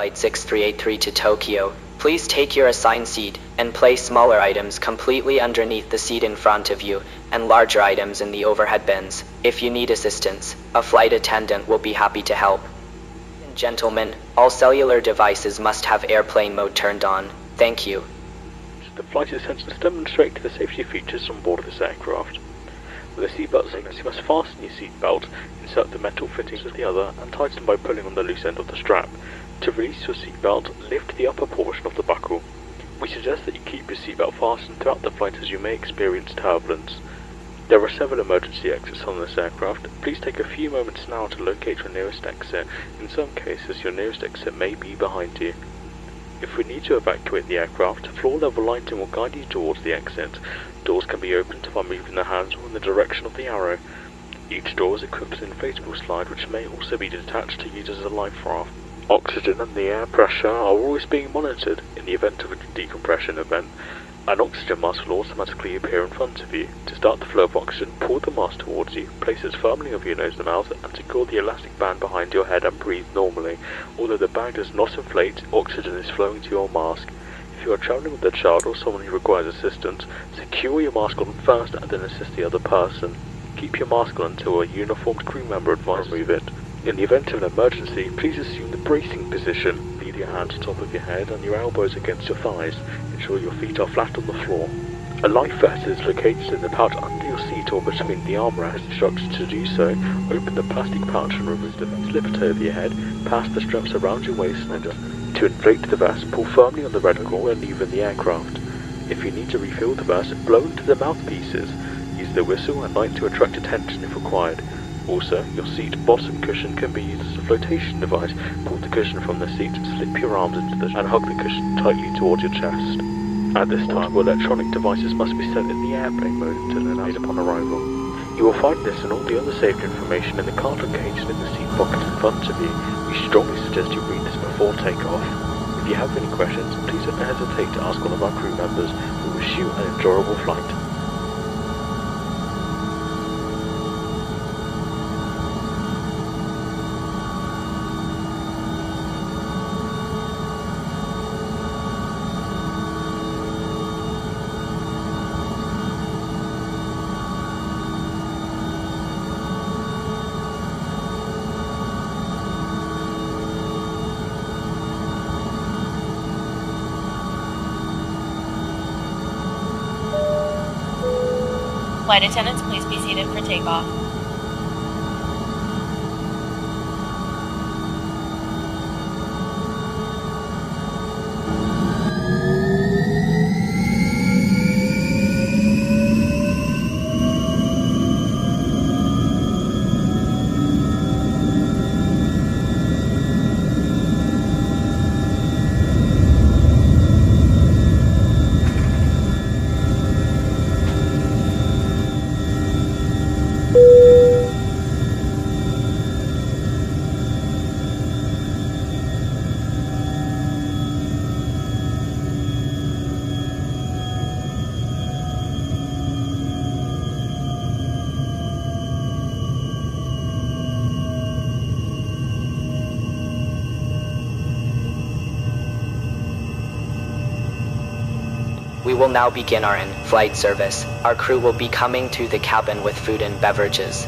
Flight 6383 to Tokyo. Please take your assigned seat and place smaller items completely underneath the seat in front of you and larger items in the overhead bins. If you need assistance, a flight attendant will be happy to help. Gentlemen, all cellular devices must have airplane mode turned on. Thank you. The flight attendants demonstrate the safety features on board this aircraft. With the seatbelt signals, you must fasten your seatbelt, insert the metal fittings of the other, and tighten by pulling on the loose end of the strap. To release your seatbelt, lift the upper portion of the buckle. We suggest that you keep your seatbelt fastened throughout the flight as you may experience turbulence. There are several emergency exits on this aircraft. Please take a few moments now to locate your nearest exit. In some cases, your nearest exit may be behind you. If we need to evacuate the aircraft, floor level lighting will guide you towards the exit. Doors can be opened by moving the handle in the direction of the arrow. Each door is equipped with an inflatable slide which may also be detached to use as a life raft. Oxygen and the air pressure are always being monitored. In the event of a decompression event, an oxygen mask will automatically appear in front of you. To start the flow of oxygen, pull the mask towards you, place it firmly over your nose and mouth, and secure the elastic band behind your head and breathe normally. Although the bag does not inflate, oxygen is flowing to your mask. If you are travelling with a child or someone who requires assistance, secure your mask on first and then assist the other person. Keep your mask on until a uniformed crew member advises you to remove it. In the event of an emergency, please assume the bracing position. Leave your hands on top of your head and your elbows against your thighs. Ensure your feet are flat on the floor. A life vest is located in the pouch under your seat or between the armrests. Instructions to do so: open the plastic pouch and remove the vest. Slip it over your head, pass the straps around your waist and to inflate the vest, pull firmly on the red cord and leave in the aircraft. If you need to refill the vest, blow into the mouthpieces. Use the whistle and light to attract attention if required. Also, your seat bottom cushion can be used as a flotation device. Pull the cushion from the seat, slip your arms into the and hug the cushion tightly towards your chest. At this time, all electronic devices must be set in the airplane mode until announced upon arrival. You will find this and all the other safety information in the card located in the seat pocket in front of you. We strongly suggest you read this before takeoff. If you have any questions, please don't hesitate to ask one of our crew members. We wish you an enjoyable flight. Flight attendants, please be seated for takeoff. We will now begin our in-flight service. Our crew will be coming to the cabin with food and beverages.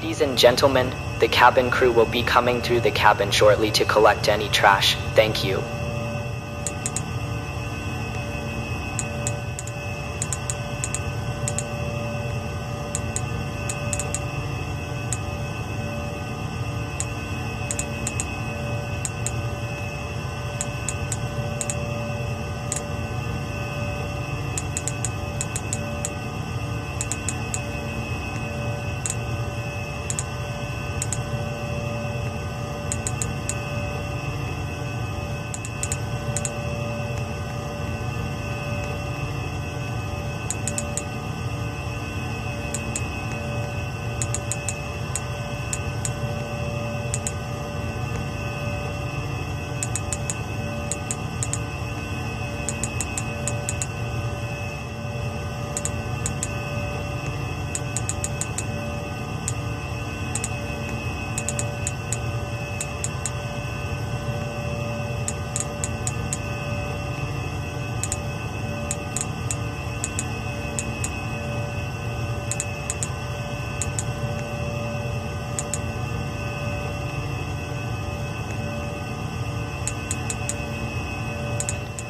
Ladies and gentlemen, the cabin crew will be coming through the cabin shortly to collect any trash. Thank you.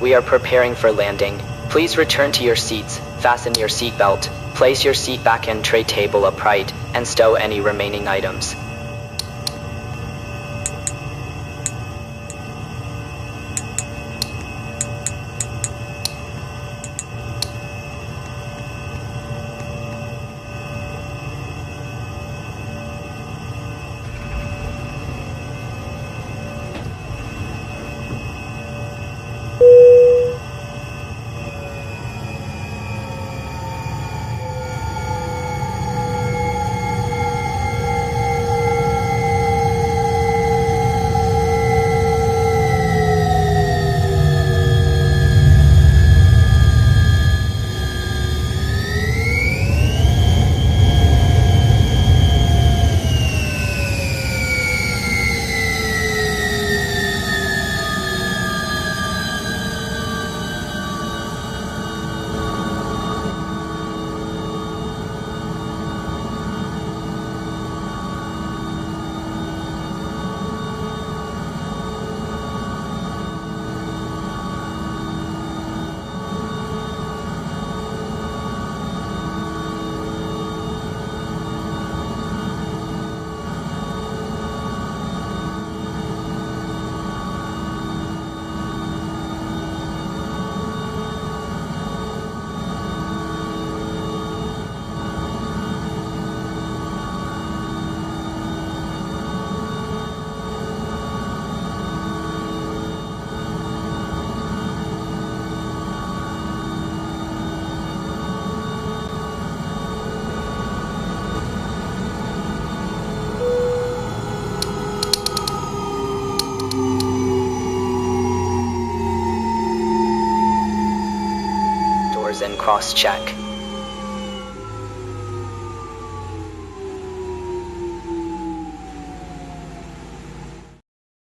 We are preparing for landing. Please return to your seats, fasten your seatbelt, place your seat back and tray table upright, and stow any remaining items. And cross-check.